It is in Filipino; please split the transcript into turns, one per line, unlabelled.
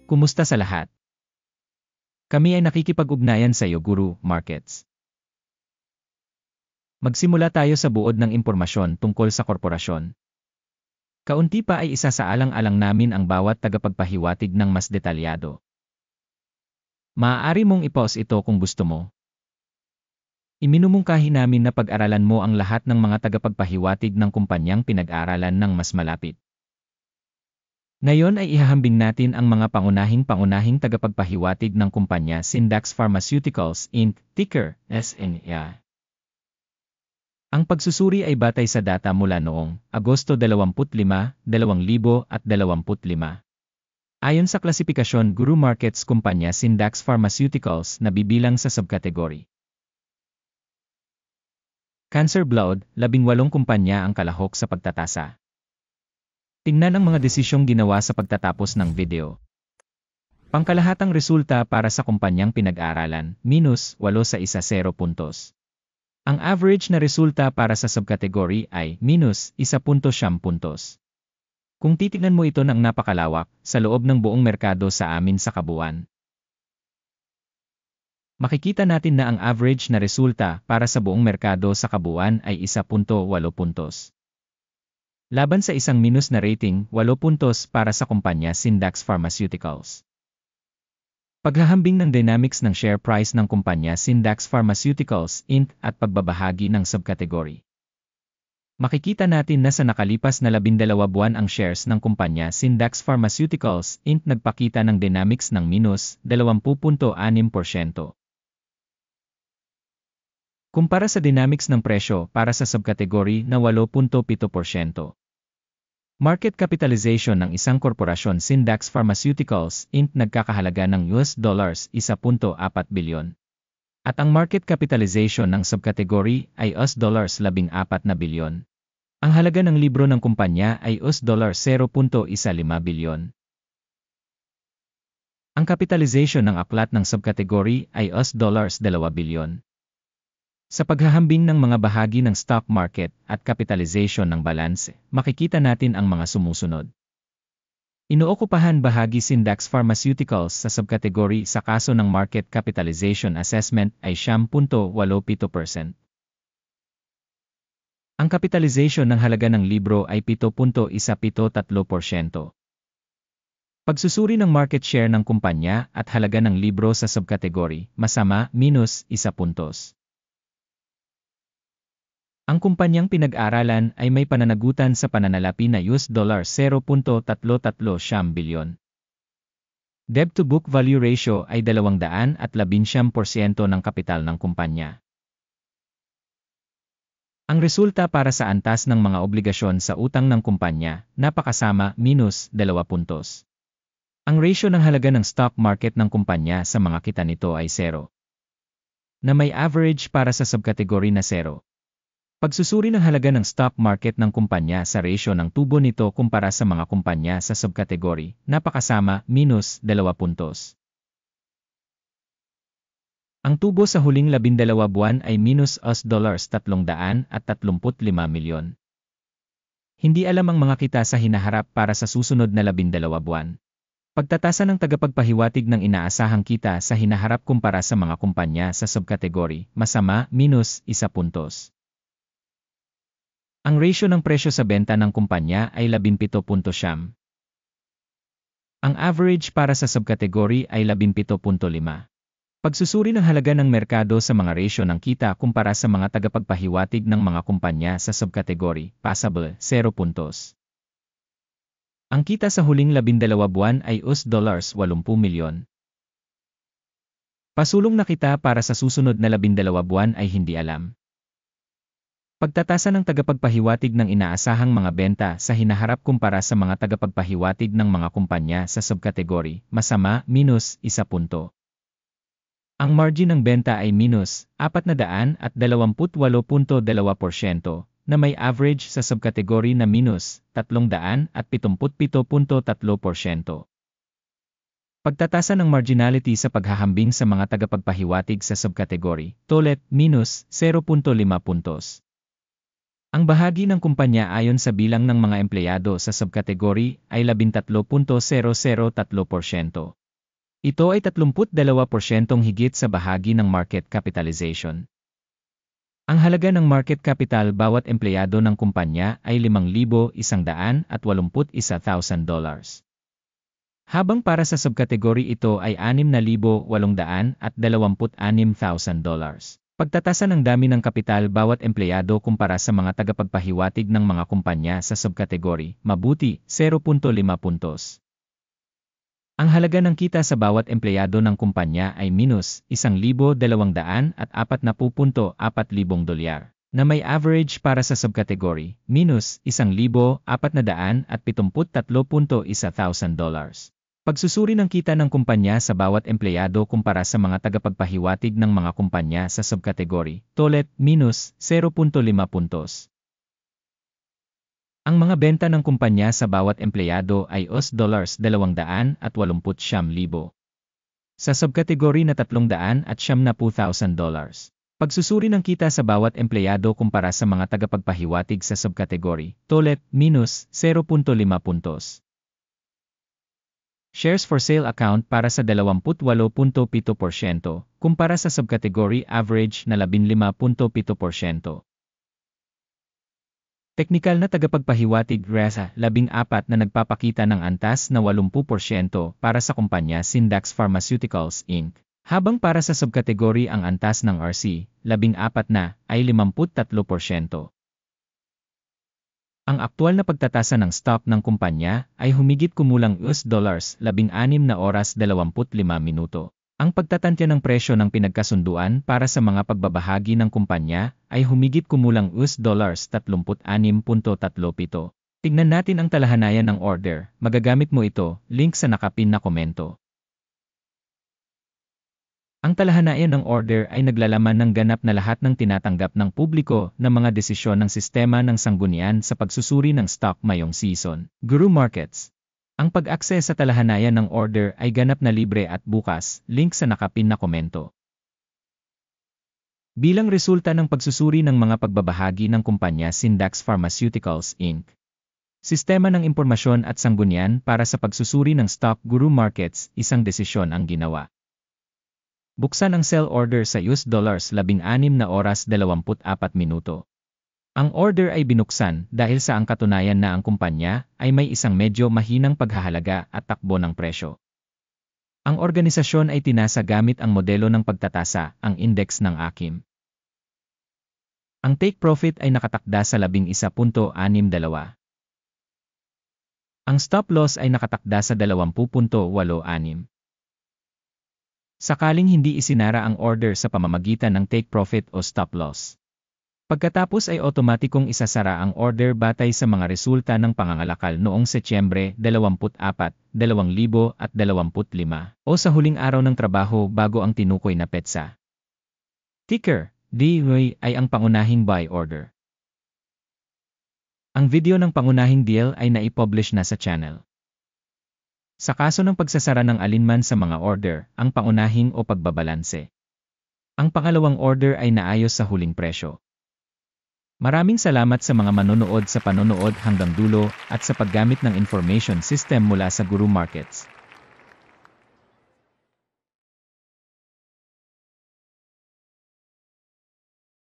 Kumusta sa lahat? Kami ay nakikipag-ugnayan sa iyo, Guru Markets. Magsimula tayo sa buod ng impormasyon tungkol sa korporasyon. Kaunti pa ay isasaalang-alang namin ang bawat tagapagpahiwatig ng mas detalyado. Maaari mong i-pause ito kung gusto mo. Iminumungkahi namin na pag-aralan mo ang lahat ng mga tagapagpahiwatig ng kumpanyang pinag-aralan ng mas malapit. Ngayon ay ihahambing natin ang mga pangunahing tagapagpahiwatig ng kumpanya Syndax Pharmaceuticals Inc., ticker SNIA. Ang pagsusuri ay batay sa data mula noong Agosto 25, 2025. Ayon sa klasifikasyon Guru Markets kumpanya Syndax Pharmaceuticals na bibilang sa subkategory Cancer Blood, 18 kumpanya ang kalahok sa pagtatasa. Tingnan ang mga desisyong ginawa sa pagtatapos ng video. Pangkalahatang resulta para sa kumpanyang pinag-aralan, -8 sa 10 puntos. Ang average na resulta para sa subkategory ay -1.5 puntos. Kung titignan mo ito ng napakalawak, sa loob ng buong merkado sa amin sa kabuuan, makikita natin na ang average na resulta para sa buong merkado sa kabuuan ay 1.8 puntos. Laban sa isang minus na rating, 8 puntos para sa kumpanya Syndax Pharmaceuticals. Paghahambing ng dynamics ng share price ng kumpanya Syndax Pharmaceuticals Inc. at pagbabahagi ng subkategory. Makikita natin na sa nakalipas na 12 buwan ang shares ng kumpanya Syndax Pharmaceuticals Inc. nagpakita ng dynamics ng minus 20.6%. Kumpara sa dynamics ng presyo para sa subkategory na 8.7%. Market capitalization ng isang korporasyon Syndax Pharmaceuticals Inc. nagkakahalaga ng $1.4 bilyon. At ang market capitalization ng subkategory ay $14 bilyon. Ang halaga ng libro ng kumpanya ay $0.15 bilyon. Ang capitalization ng aklat ng subkategory ay $2 bilyon. Sa paghahambing ng mga bahagi ng stock market at capitalization ng balanse, makikita natin ang mga sumusunod. Inookupahan bahagi Syndax Pharmaceuticals sa subkategory sa kaso ng market capitalization assessment ay 7.87%. Ang capitalization ng halaga ng libro ay 7.173%. Pagsusuri ng market share ng kumpanya at halaga ng libro sa subkategory, masama, -1 puntos. Ang kumpanyang pinag-aralan ay may pananagutan sa pananalapi na $0.339 bilyon. Debt-to-book value ratio ay 211% ng kapital ng kumpanya. Ang resulta para sa antas ng mga obligasyon sa utang ng kumpanya, napakasama, -2 puntos. Ang ratio ng halaga ng stock market ng kumpanya sa mga kita nito ay 0. Na may average para sa subkategory na 0. Pagsusuri ng halaga ng stock market ng kumpanya sa ratio ng tubo nito kumpara sa mga kumpanya sa subkategory, napakasama, -2 puntos. Ang tubo sa huling 12 buwan ay $335 milyon. Hindi alam ang mga kita sa hinaharap para sa susunod na 12 buwan. Pagtatasa ng tagapagpahiwatig ng inaasahang kita sa hinaharap kumpara sa mga kumpanya sa subkategory, masama, -1 puntos. Ang ratio ng presyo sa benta ng kumpanya ay 17.9. Ang average para sa subkategory ay 17.5. Pagsusuri ng halaga ng merkado sa mga ratio ng kita kumpara sa mga tagapagpahiwatig ng mga kumpanya sa subkategory, passable, 0 puntos. Ang kita sa huling 12 buwan ay $80 milyon. Pasulong na kita para sa susunod na 12 buwan ay hindi alam. Pagtatasa ng tagapagpahiwatig ng inaasahang mga benta sa hinaharap kumpara sa mga tagapagpahiwatig ng mga kumpanya sa subkategory, masama, -1 punto. Ang margin ng benta ay -428.2% na may average sa subkategory na -377.3%. Pagtatasa ng marginality sa paghahambing sa mga tagapagpahiwatig sa subkategory, TOLET, -0.5 puntos. Ang bahagi ng kumpanya ayon sa bilang ng mga empleyado sa subkategory ay 13.003%. Ito ay 32% higit sa bahagi ng market capitalization. Ang halaga ng market capital bawat empleyado ng kumpanya ay $5,181,000. Habang para sa subkategory ito ay $6,826,000. Pagtatasa ng dami ng kapital bawat empleyado kumpara sa mga tagapagpahiwatig ng mga kumpanya sa subkategory, mabuti, 0.5 puntos. Ang halaga ng kita sa bawat empleyado ng kumpanya ay minus $1,240,000 na may average para sa subkategory, minus $1,473,1,000. Pagsusuri ng kita ng kumpanya sa bawat empleyado kumpara sa mga tagapagpahiwatig ng mga kumpanya sa subkategory, tolet, minus 0.5 puntos. Ang mga benta ng kumpanya sa bawat empleyado ay $289,000. Sa subkategory na $390,000. Pagsusuri ng kita sa bawat empleyado kumpara sa mga tagapagpahiwatig sa subkategory, tolet, minus 0.5 puntos. Shares for sale account para sa 28.7%, kumpara sa subkategory average na 15.7%. Teknikal na tagapagpahiwatig RESA 14 na nagpapakita ng antas na 80% para sa kumpanya Syndax Pharmaceuticals Inc. Habang para sa subkategory ang antas ng RC 14 na ay 53%. Ang aktual na pagtatasa ng stock ng kumpanya ay humigit kumulang $16 na oras 25 minuto. Ang pagtatantya ng presyo ng pinagkasunduan para sa mga pagbabahagi ng kumpanya ay humigit kumulang $36.37. Tignan natin ang talahanayan ng order. Magagamit mo ito, link sa nakapin na komento. Ang talahanayan ng order ay naglalaman ng ganap na lahat ng tinatanggap ng publiko na mga desisyon ng sistema ng sanggunian sa pagsusuri ng stock ngayong season. Guru Markets. Ang pag-access sa talahanayan ng order ay ganap na libre at bukas, link sa nakapin na komento. Bilang resulta ng pagsusuri ng mga pagbabahagi ng kumpanya Syndax Pharmaceuticals Inc. Sistema ng impormasyon at sanggunian para sa pagsusuri ng stock Guru Markets, isang desisyon ang ginawa. Buksan ang sell order sa $16 na oras 24 minuto. Ang order ay binuksan dahil sa ang katunayan na ang kumpanya ay may isang medyo mahinang paghahalaga at takbo ng presyo. Ang organisasyon ay tinasa gamit ang modelo ng pagtatasa, ang index ng AKIM. Ang take profit ay nakatakda sa 11.62. Ang stop loss ay nakatakda sa 20.86. Sakaling hindi isinara ang order sa pamamagitan ng take profit o stop loss. Pagkatapos ay otomatikong isasara ang order batay sa mga resulta ng pangangalakal noong Setyembre 24, 2025 o sa huling araw ng trabaho bago ang tinukoy na petsa. Ticker, DY ay ang pangunahing buy order. Ang video ng pangunahing deal ay naipublish na sa channel. Sa kaso ng pagsasara ng alinman sa mga order, ang pangunahing o pagbabalanse. Ang pangalawang order ay naayos sa huling presyo. Maraming salamat sa mga manonood sa panonood hanggang dulo at sa paggamit ng information system mula sa Guru Markets.